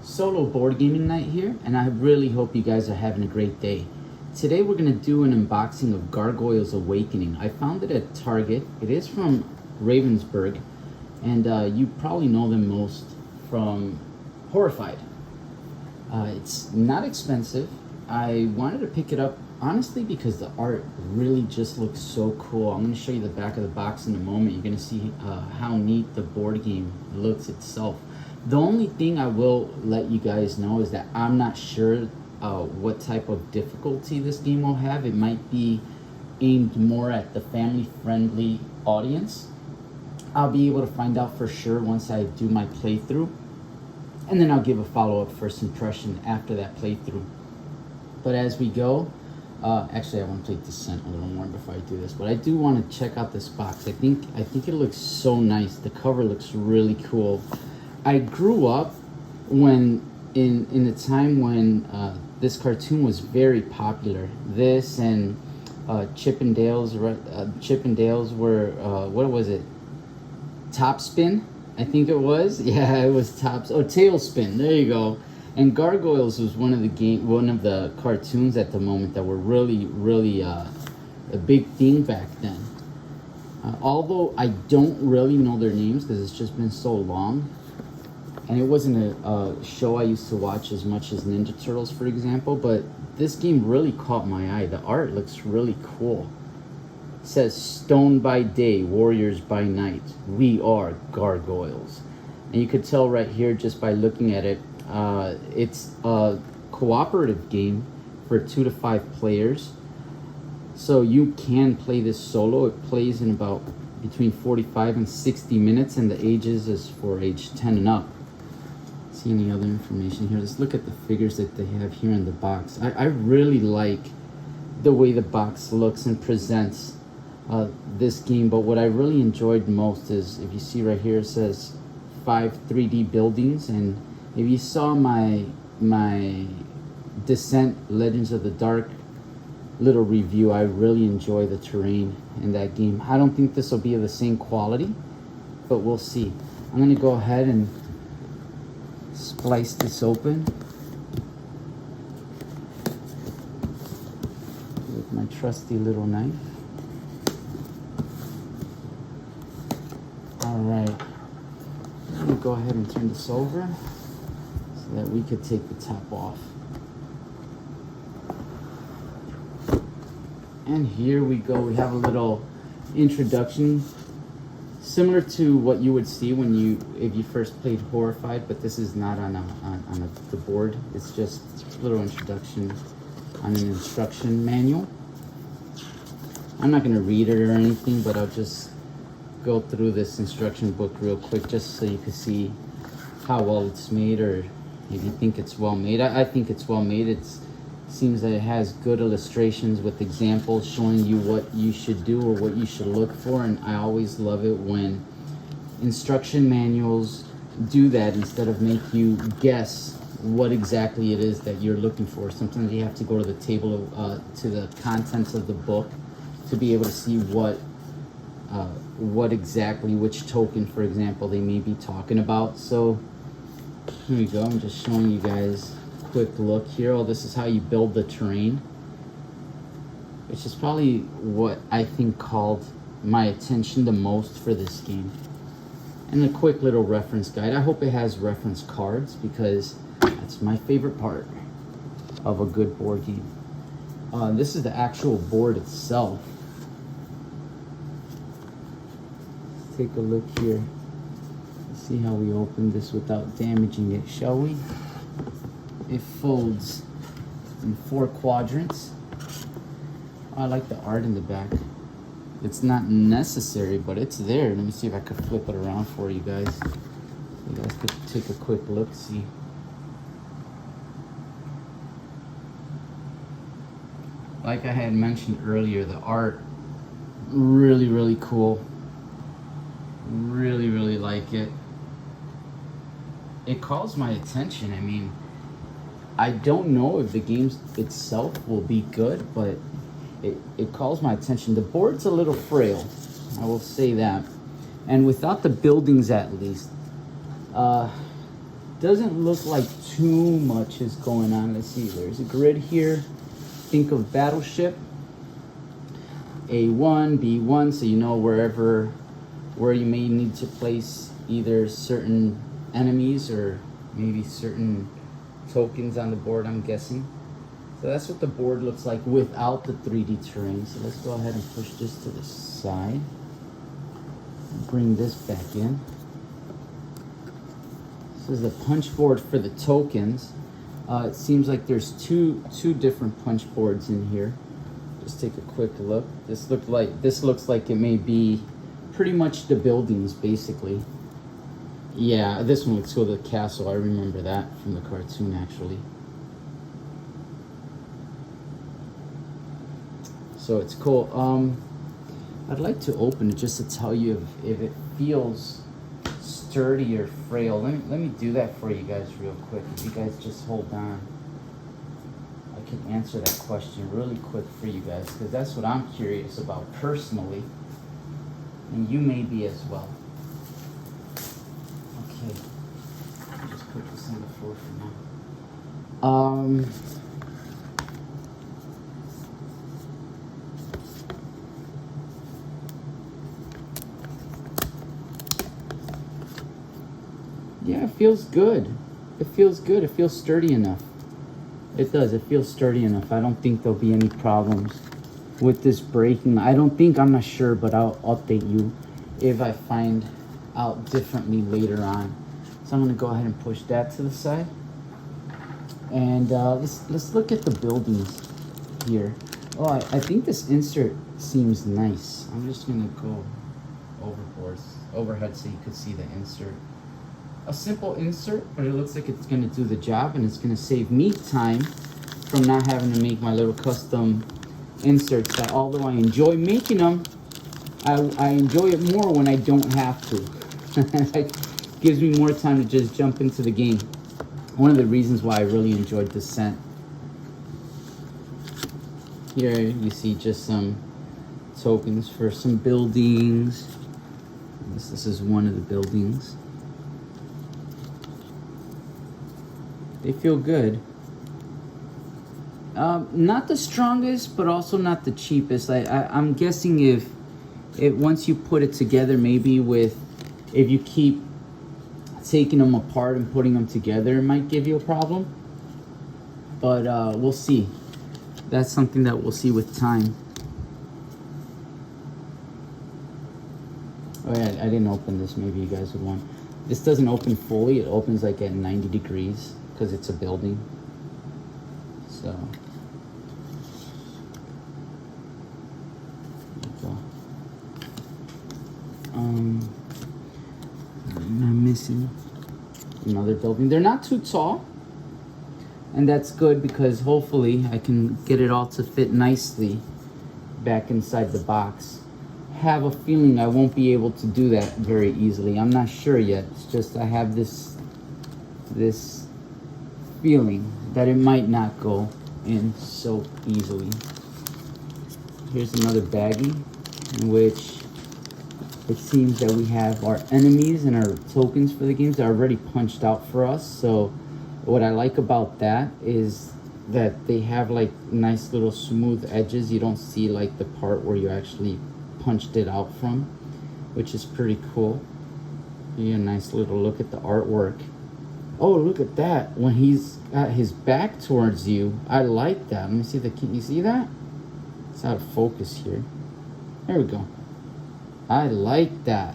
Solo board gaming night here, and I really hope you guys are having a great day. Today we're going to do an unboxing of Gargoyles Awakening. I found it at Target. It is from Ravensburg, and you probably know them most from Horrified. It's not expensive. I wanted to pick it up honestly because the art really just looks so cool. I'm going to show you the back of the box in a moment. You're going to see how neat the board game looks itself. The only thing I will let you guys know is that I'm not sure what type of difficulty this game will have. It might be aimed more at the family-friendly audience. I'll be able to find out for sure once I do my playthrough, and then I'll give a follow-up first impression after that playthrough. But as we go, actually I want to play Descent a little more before I do this, but I do want to check out this box. I think it looks so nice. The cover looks really cool. I grew up in the time when this cartoon was very popular. This and Chip and Dale's were what was it? Topspin, I think it was. Yeah, it was Tailspin. There you go. And Gargoyles was one of the cartoons at the moment that were really a big thing back then. Although I don't really know their names because it's just been so long. And it wasn't a show I used to watch as much as Ninja Turtles, for example, but this game really caught my eye. The art looks really cool. It says, "Stone by day, warriors by night. We are Gargoyles." And you could tell right here just by looking at it, it's a cooperative game for 2 to 5 players. So you can play this solo. It plays in about between 45 and 60 minutes, and the ages is for age 10 and up. See any other information here? Let's look at the figures that they have here in the box. I really like the way the box looks and presents this game, but what I really enjoyed most is, if you see right here, it says 5 3D buildings, and if you saw my Descent Legends of the Dark little review, I really enjoy the terrain in that game. I don't think this will be of the same quality, but we'll see. I'm going to go ahead and splice this open with my trusty little knife. Alright, I'm going to go ahead and turn this over so that we could take the top off. And here we go. We have a little introduction similar to what you would see if you first played Horrified, but this is not on the board. It's just a little introduction on an instruction manual. I'm not going to read it or anything, but I'll just go through this instruction book real quick just so you can see how well it's made, or if you think it's well made. I think it's well made. It seems that it has good illustrations with examples showing you what you should do or what you should look for, and I always love it when instruction manuals do that instead of make you guess what exactly it is that you're looking for. Sometimes you have to go to the table to the contents of the book to be able to see what exactly, which token, for example, they may be talking about. So here we go. I'm just showing you guys a quick look here. Oh, this is how you build the terrain, which is probably what I think called my attention the most for this game. And a quick little reference guide. I hope it has reference cards because that's my favorite part of a good board game. This is the actual board itself. Let's take a look here. Let's see how we open this without damaging it, shall we? It folds in 4 quadrants. I like the art in the back. It's not necessary, but it's there. Let me see if I could flip it around for you guys. You guys could take a quick look, see. Like I had mentioned earlier, the art really cool. Really like it. It calls my attention. I mean, I don't know if the game itself will be good, but it calls my attention. The board's a little frail, I will say that. And without the buildings, at least, Doesn't look like too much is going on. Let's see, there's a grid here. Think of battleship. A1, B1, so you know where you may need to place either certain enemies or maybe certain tokens on the board, I'm guessing. So that's what the board looks like without the 3D terrain. So let's go ahead and push this to the side. Bring this back in. This is the punch board for the tokens. It seems like there's two different punch boards in here. Just take a quick look. This looks like it may be pretty much the buildings, basically. Yeah, this one looks cool, the castle. I remember that from the cartoon, actually. So it's cool. I'd like to open it just to tell you if it feels sturdy or frail. Let me do that for you guys real quick. If you guys just hold on, I can answer that question really quick for you guys, because that's what I'm curious about personally, and you may be as well. Okay, I'll just put this on the floor for now. Yeah, it feels good. It feels good. It feels sturdy enough. It does. It feels sturdy enough. I don't think there'll be any problems with this breaking. I'm not sure, but I'll update you if I find out differently later on. So I'm going to go ahead and push that to the side. And let's look at the buildings here. Oh, I think this insert seems nice. I'm just going to go overhead so you could see the insert. A simple insert, but it looks like it's going to do the job, and it's going to save me time from not having to make my little custom inserts. That although I enjoy making them, I enjoy it more when I don't have to. It gives me more time to just jump into the game. One of the reasons why I really enjoyed Descent. Here you see just some tokens for some buildings. This is one of the buildings. They feel good. Not the strongest, but also not the cheapest. I'm guessing if once you put it together, maybe if you keep taking them apart and putting them together, it might give you a problem. But we'll see. That's something that we'll see with time. Oh yeah, I didn't open this. Maybe you guys would want. This doesn't open fully. It opens like at 90 degrees. Because it's a building. So I'm missing another building. They're not too tall, and that's good because hopefully I can get it all to fit nicely back inside the box. Have a feeling I won't be able to do that very easily. I'm not sure yet. It's just I have this feeling that it might not go in so easily. Here's another baggie in which it seems that we have our enemies and our tokens for the games that are already punched out for us. So what I like about that is that they have like nice little smooth edges. You don't see like the part where you actually punched it out from, which is pretty cool. Yeah, a nice little look at the artwork. Oh, look at that. When he's got his back towards you, I like that. Let me see can you see that? It's out of focus here. There we go. I like that.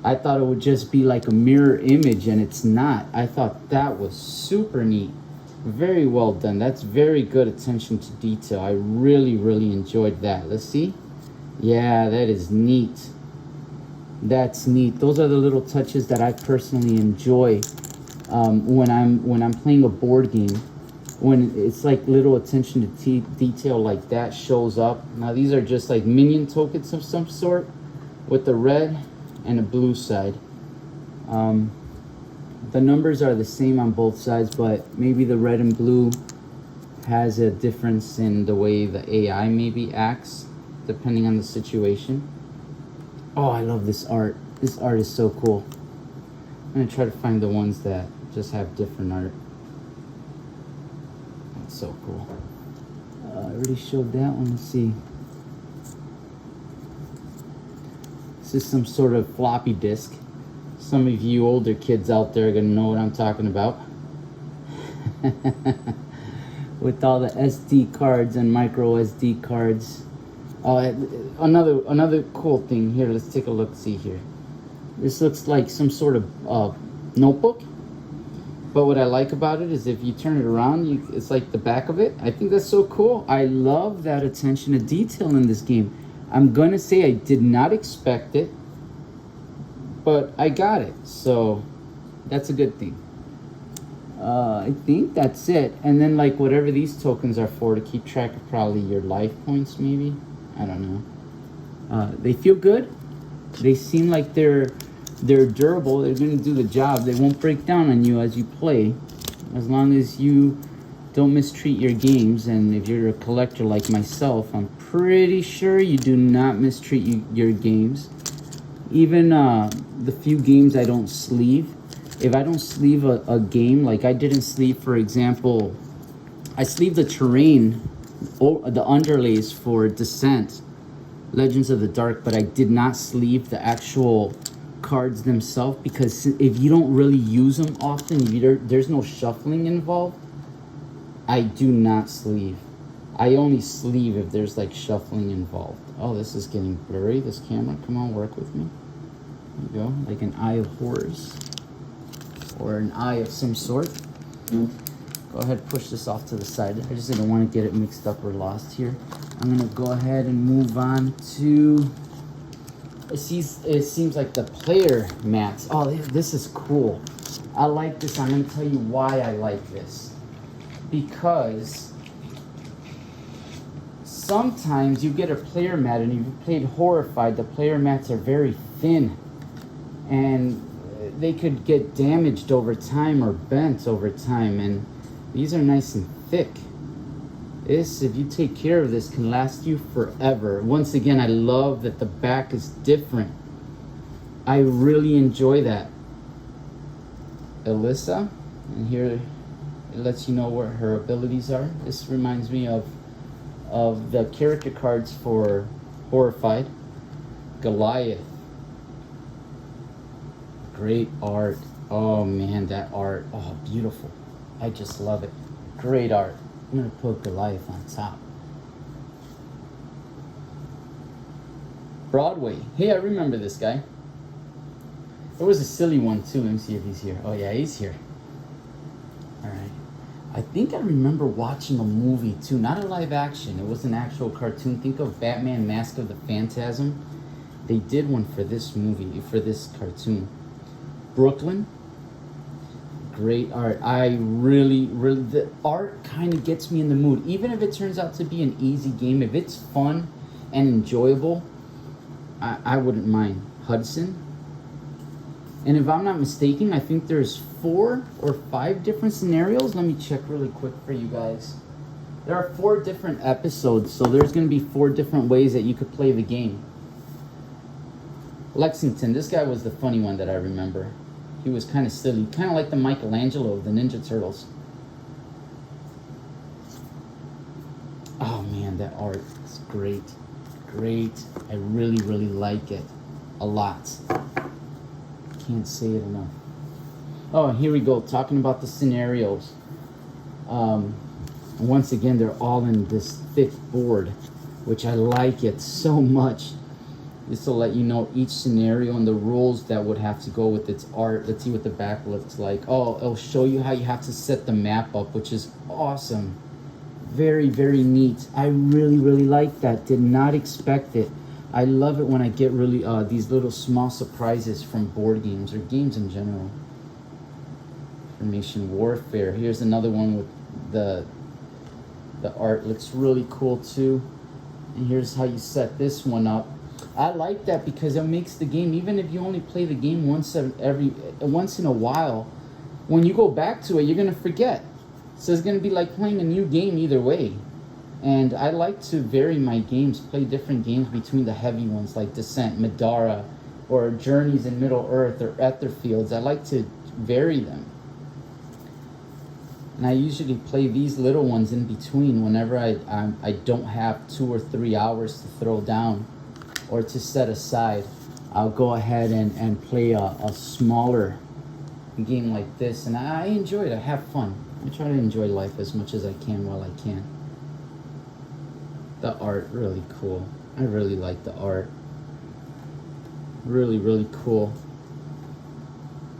I thought it would just be like a mirror image, and it's not. I thought that was super neat. Very well done. That's very good attention to detail. I really, really enjoyed that. Let's see. Yeah, that is neat. That's neat. Those are the little touches that I personally enjoy. When I'm playing a board game, when it's like little attention to detail like that shows up. Now these are just like minion tokens of some sort with the red and a blue side. The numbers are the same on both sides, but maybe the red and blue has a difference in the way the AI maybe acts depending on the situation. Oh, I love this art. This art is so cool. I'm gonna try to find the ones that just have different art. That's so cool. I already showed that one. Let's see. This is some sort of floppy disk. Some of you older kids out there are gonna know what I'm talking about. With all the SD cards and micro SD cards. Another cool thing here. Let's take a look. See here. This looks like some sort of notebook. But what I like about it is if you turn it around, it's like the back of it. I think that's so cool. I love that attention to detail in this game. I'm gonna say I did not expect it, but I got it, so that's a good thing. I think that's it. And then like whatever these tokens are for, to keep track of probably your life points maybe. I don't know. They feel good. They seem like they're durable. They're going to do the job. They won't break down on you as you play, as long as you don't mistreat your games. And if you're a collector like myself, I'm pretty sure you do not mistreat your games. Even the few games I don't sleeve. If I don't sleeve a game, like I didn't sleeve, for example, I sleeved the terrain, or the underlays for Descent, Legends of the Dark, but I did not sleeve the actual cards themselves, because if you don't really use them often, there's no shuffling involved. I do not sleeve. I only sleeve if there's like shuffling involved. Oh, this is getting blurry, this camera. Come on, work with me. There you go, like an Eye of Horus, or an eye of some sort. Go ahead, push this off to the side. I just didn't want to get it mixed up or lost here. I'm gonna go ahead and move on to, it seems like the player mats. Oh, this is cool. I like this. I'm gonna tell you why I like this. Because sometimes you get a player mat, and if you played Horrified, the player mats are very thin, and they could get damaged over time or bent over time, and these are nice and thick. This, if you take care of this, can last you forever. Once again, I love that the back is different. I really enjoy that. Alyssa, and here it lets you know what her abilities are. This reminds me of the character cards for Horrified. Goliath. Great art. Oh man, that art. Oh, beautiful. I just love it. Great art. I'm gonna put Goliath on top. Broadway. Hey, I remember this guy. There was a silly one too. Let me see if he's here. Oh yeah, he's here. Alright. I think I remember watching a movie too. Not a live action. It was an actual cartoon. Think of Batman Mask of the Phantasm. They did one for this movie, for this cartoon. Brooklyn. Great art. I really, the art kind of gets me in the mood. Even if it turns out to be an easy game, if it's fun and enjoyable, I wouldn't mind. Hudson. And if I'm not mistaken, I think there's 4 or 5 different scenarios. Let me check really quick for you guys. There are 4 different episodes, so there's going to be 4 different ways that you could play the game. Lexington. This guy was the funny one that I remember. He was kind of silly, kind of like the Michelangelo of the Ninja Turtles. Oh man, that art is great. Great. I really, really like it a lot. Can't say it enough. Oh, and here we go, talking about the scenarios. Once again, they're all in this thick board, which I like it so much. This will let you know each scenario and the rules that would have to go with its art. Let's see what the back looks like. Oh, it'll show you how you have to set the map up, which is awesome. Very, very neat. I really, really like that. Did not expect it. I love it when I get really these little small surprises from board games or games in general. Information Warfare. Here's another one with the art looks really cool too. And here's how you set this one up. I like that because it makes the game, even if you only play the game once in a while, when you go back to it, you're going to forget. So it's going to be like playing a new game either way. And I like to vary my games, play different games between the heavy ones like Descent, Madara, or Journeys in Middle Earth or Etherfields. I like to vary them. And I usually play these little ones in between whenever I don't have 2 or 3 hours to throw down or to set aside. I'll go ahead and play a smaller game like this, and I enjoy it. I have fun. I try to enjoy life as much as I can while I can. The art, really cool. I really like the art. Really, really cool.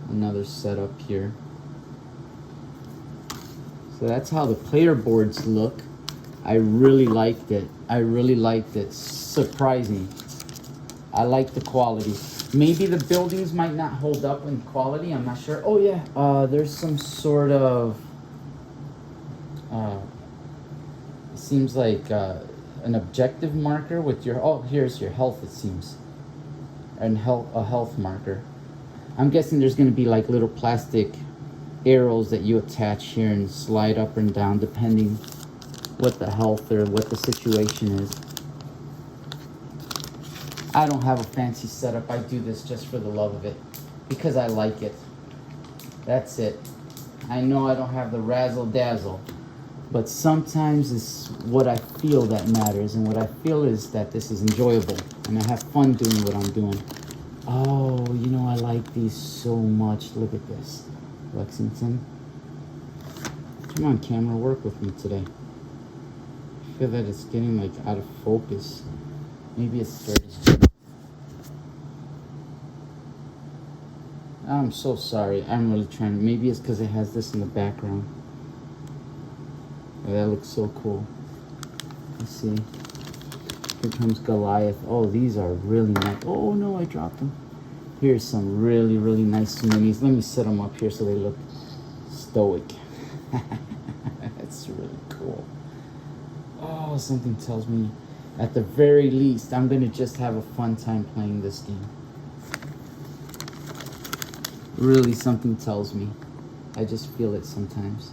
Another setup here. So that's how the player boards look. I really liked it. I really liked it. Surprising. I like the quality. Maybe the buildings might not hold up in quality. I'm not sure. Oh yeah, there's some sort of it seems like an objective marker with your, oh, here's your health, it seems, and a health marker. I'm guessing there's going to be like little plastic arrows that you attach here and slide up and down depending what the health or what the situation is. I don't have a fancy setup. I do this just for the love of it, because I like it. That's it. I know I don't have the razzle dazzle, but sometimes it's what I feel that matters, and what I feel is that this is enjoyable and I have fun doing what I'm doing. Oh, you know, I like these so much. Look at this. Lexington. Come on, camera, work with me today. I feel that it's getting like out of focus. Maybe it's Thursday. I'm so sorry. I'm really trying. Maybe it's because it has this in the background. Oh, that looks so cool. Let's see. Here comes Goliath. Oh, these are really nice. Oh no, I dropped them. Here's some really, really nice minis. Let me set them up here so they look stoic. That's really cool. Oh, something tells me at the very least I'm going to just have a fun time playing this game. Really, something tells me. I just feel it sometimes.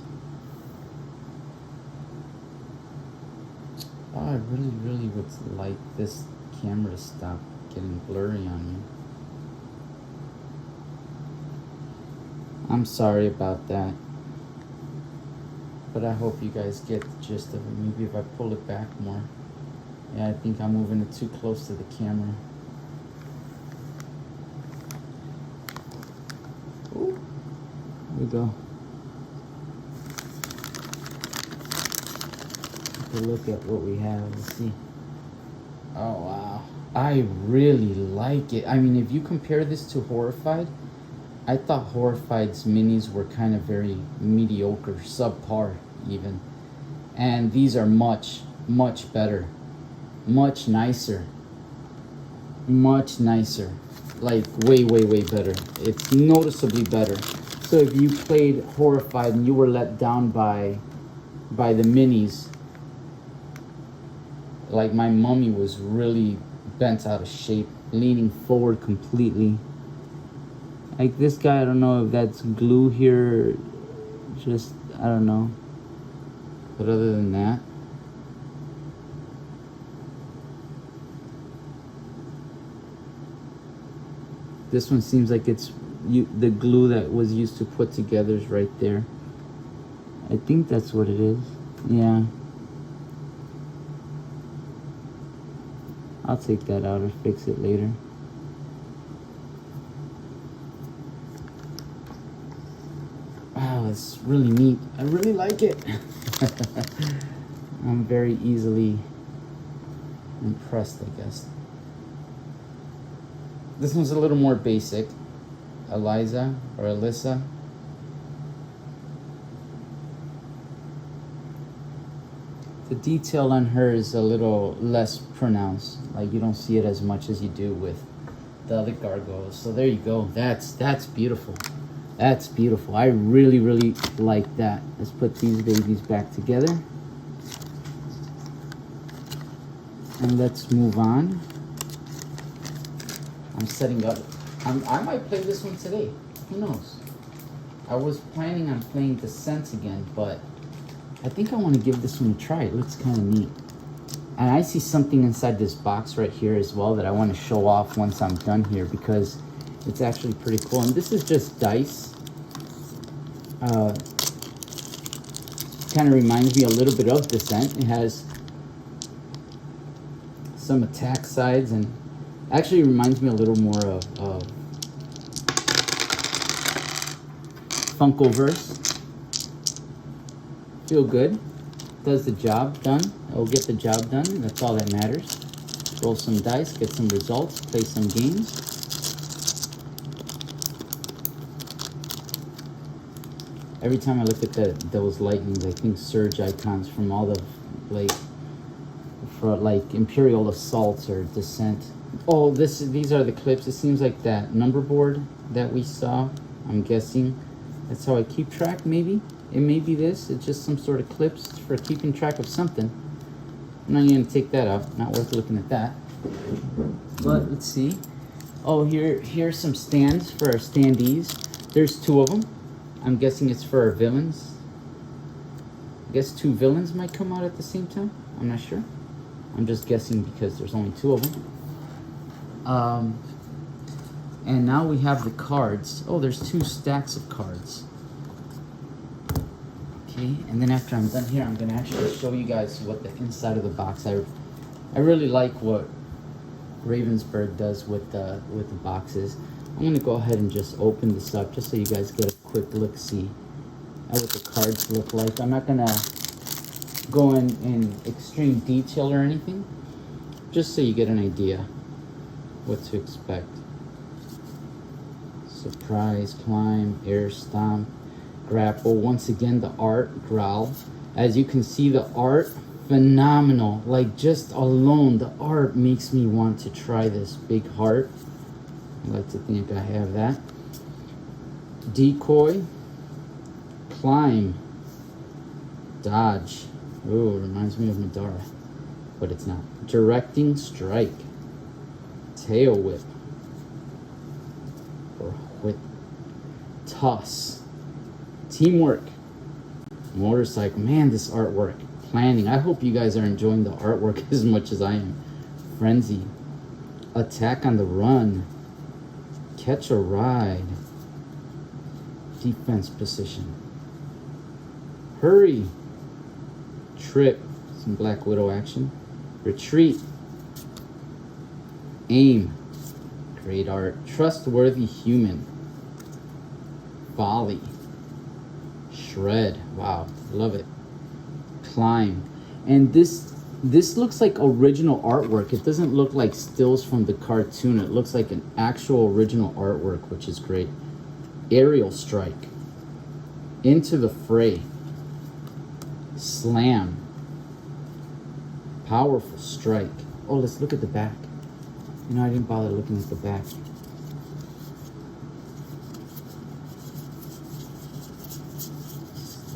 Oh, I really, really would like this camera to stop getting blurry on me. I'm sorry about that. But I hope you guys get the gist of it. Maybe if I pull it back more. Yeah, I think I'm moving it too close to the camera. Ooh. There we go. Take a look at what we have. Let's see. Oh, wow. I really like it. I mean, if you compare this to Horrified, I thought Horrified's minis were kind of very mediocre, subpar even. And these are much, much better. Much nicer. Much nicer. Like, way, way, way better. It's noticeably better. So if you played Horrified and you were let down by the minis, like my mummy was really bent out of shape, leaning forward completely. Like this guy, I don't know if that's glue here, just, I don't know. But other than that, this one seems like it's the glue that was used to put together is right there. I think that's what it is. Yeah. I'll take that out or fix it later. Wow, it's really neat. I really like it. I'm very easily impressed, I guess. This one's a little more basic. Eliza or Alyssa. The detail on her is a little less pronounced. Like you don't see it as much as you do with the other gargoyles. So there you go. That's beautiful. That's beautiful. I really, really like that. Let's put these babies back together. And let's move on. I'm setting up. I might play this one today. Who knows? I was planning on playing Descent again, but I think I want to give this one a try. It looks kind of neat. And I see something inside this box right here as well that I want to show off once I'm done here, because it's actually pretty cool. And this is just dice. kind of reminds me a little bit of Descent. It has some attack sides, and actually reminds me a little more of Funkoverse. Feel good. Does the job done. It'll get the job done. That's all that matters. Roll some dice, get some results, play some games. Every time I look at those lightnings, I think Surge icons from all the like Imperial Assaults or Descent. Oh, these are the clips. It seems like that number board that we saw. I'm guessing that's how I keep track. Maybe it may be this. It's just some sort of clips for keeping track of something. I'm not gonna take that out. Not worth looking at that. But let's see. Oh, here's some stands for our standees. There's 2 of them. I'm guessing it's for our villains. I guess 2 villains might come out at the same time. I'm not sure. I'm just guessing because there's only 2 of them. And now we have the cards. Oh, there's 2 stacks of cards. Okay, and then after I'm done here, I'm gonna actually show you guys what the inside of the box. I really like what Ravensburg does with the boxes. I'm gonna go ahead and just open this up just so you guys get a quick look-see at what the cards look like. I'm not gonna go in extreme detail or anything, just so you get an idea what to expect. Surprise, climb, air stomp, grapple. Once again, the art, growl. As you can see, the art, phenomenal. Like, just alone, the art makes me want to try this. Big heart. I like to think I have that. Decoy, climb, dodge. Oh, reminds me of Madara, but it's not. Directing strike, tail whip, or whip, toss, teamwork, motorcycle. Man, this artwork, planning. I hope you guys are enjoying the artwork as much as I am. Frenzy, attack on the run, catch a ride, defense position, hurry, trip, some Black Widow action, retreat, aim, great art, trustworthy human, volley, shred, wow, love it, climb. And this looks like original artwork. It doesn't look like stills from the cartoon. It looks like an actual original artwork, which is great. Aerial strike, into the fray, slam, powerful strike. Oh, let's look at the back. You know, I didn't bother looking at the back.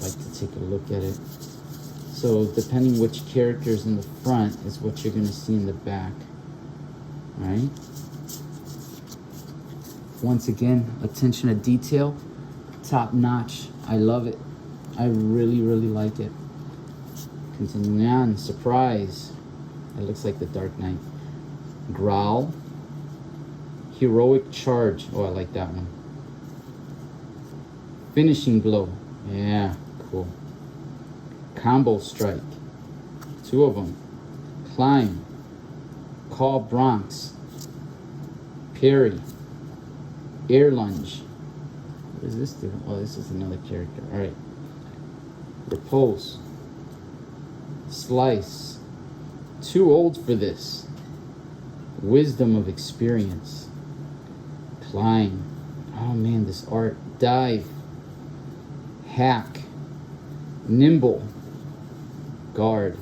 Like to take a look at it. So depending which character's in the front is what you're going to see in the back. Right? Once again, attention to detail, top notch. I love it. I really, really like it. Continuing on, surprise. It looks like the Dark Knight. Growl. Heroic charge. Oh, I like that one. Finishing blow. Yeah, cool. Combo strike. 2 of them. Climb. Call Bronx. Parry. Air lunge. What does this do? Oh, this is another character. All right. Repulse. Slice. Too old for this. Wisdom of experience. Climb. Oh man, this art. Dive. Hack. Nimble. Guard.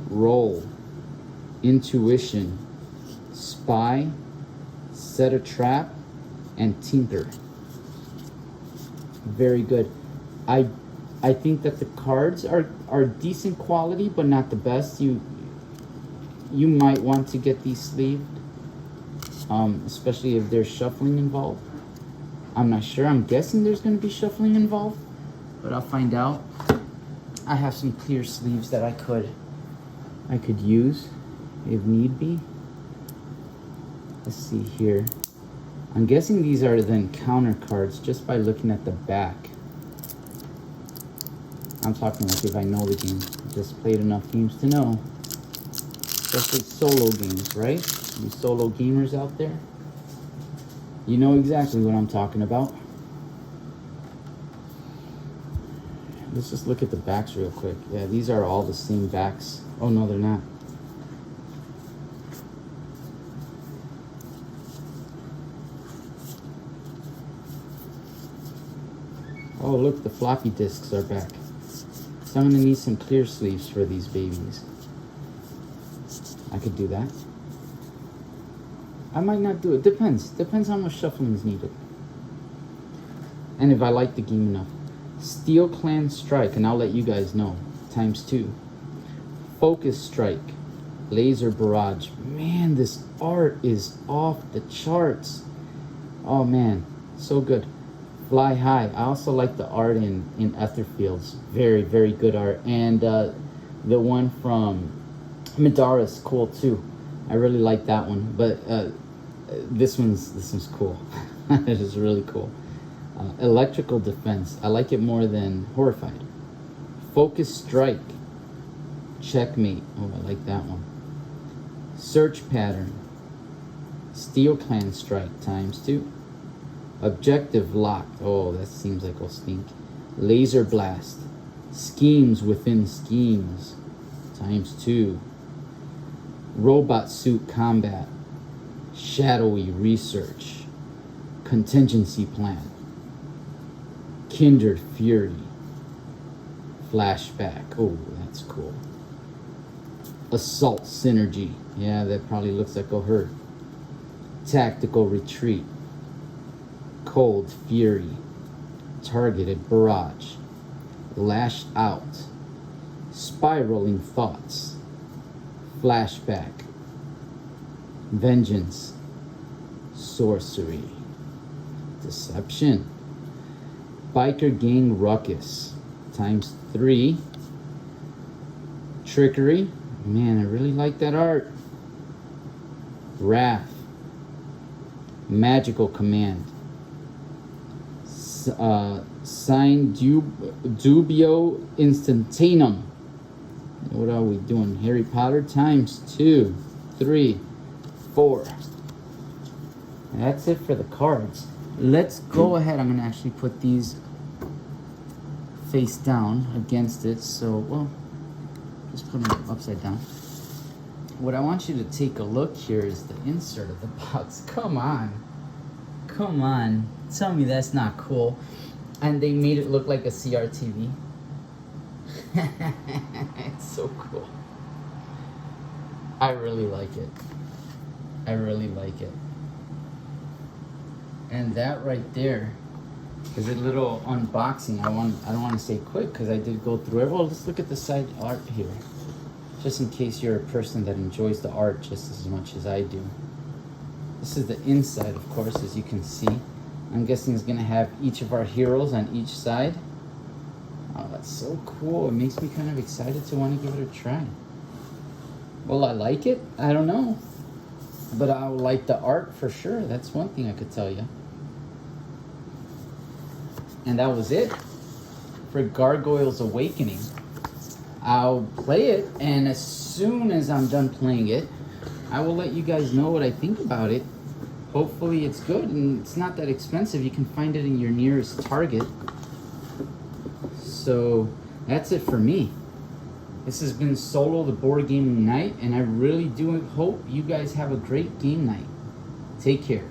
Roll. Intuition. Spy. Set a trap. And tinker. Very good. I think that the cards are decent quality, but not the best. You might want to get these sleeved, especially if there's shuffling involved. I'm not sure. I'm guessing there's going to be shuffling involved, but I'll find out. I have some clear sleeves that I could use if need be. Let's see here. I'm guessing these are then counter cards just by looking at the back. I'm talking like if I know the game. Just played enough games to know. Especially solo games, right? You solo gamers out there, you know exactly what I'm talking about. Let's just look at the backs real quick. Yeah, these are all the same backs. Oh no, they're not. Oh look, the floppy disks are back. So I'm gonna need some clear sleeves for these babies. I could do that. I might not do it. Depends how much shuffling is needed. And if I like the game enough. Steel Clan Strike, and I'll let you guys know. ×2. Focus Strike. Laser Barrage. Man, this art is off the charts. Oh man, so good. Fly High. I also like the art in Etherfields. Very, very good art. And the one from Madara's cool too. I really like that one. But this one's cool. It is really cool. Electrical Defense. I like it more than Horrified. Focus Strike. Checkmate. Oh, I like that one. Search Pattern. Steel Clan Strike ×2. Objective Lock. Oh, that seems like it'll stink. Laser Blast. Schemes Within Schemes ×2. Robot Suit Combat. Shadowy Research. Contingency Plan. Kindred Fury. Flashback. Oh, that's cool. Assault Synergy. Yeah, that probably looks like it'll hurt. Tactical Retreat. Cold Fury. Targeted Barrage. Lash Out. Spiraling Thoughts. Flashback. Vengeance. Sorcery. Deception. Biker Gang Ruckus ×3. Trickery. Man, I really like that art. Wrath. Magical Command. Sign Dubio Instantanum. What are we doing? Harry Potter ×2, 3, 4. That's it for the cards. Let's go ahead. I'm going to actually put these face down against it. So, well, just put them upside down. What I want you to take a look here is the insert of the box. Come on. Come on. Tell me that's not cool. And they made it look like a CRTV. It's so cool. I really like it. I really like it. And that right there is a little unboxing. I don't want to say quick because I did go through it. Well, let's look at the side art here. Just in case you're a person that enjoys the art just as much as I do. This is the inside, of course, as you can see. I'm guessing it's going to have each of our heroes on each side. Oh, that's so cool. It makes me kind of excited to want to give it a try. Well, I like it. I don't know. But I like the art for sure. That's one thing I could tell you. And that was it for Gargoyles Awakening. I'll play it, and as soon as I'm done playing it, I will let you guys know what I think about it. Hopefully it's good, and it's not that expensive. You can find it in your nearest Target. So that's it for me. This has been Solo the Board Gaming Night, and I really do hope you guys have a great game night. Take care.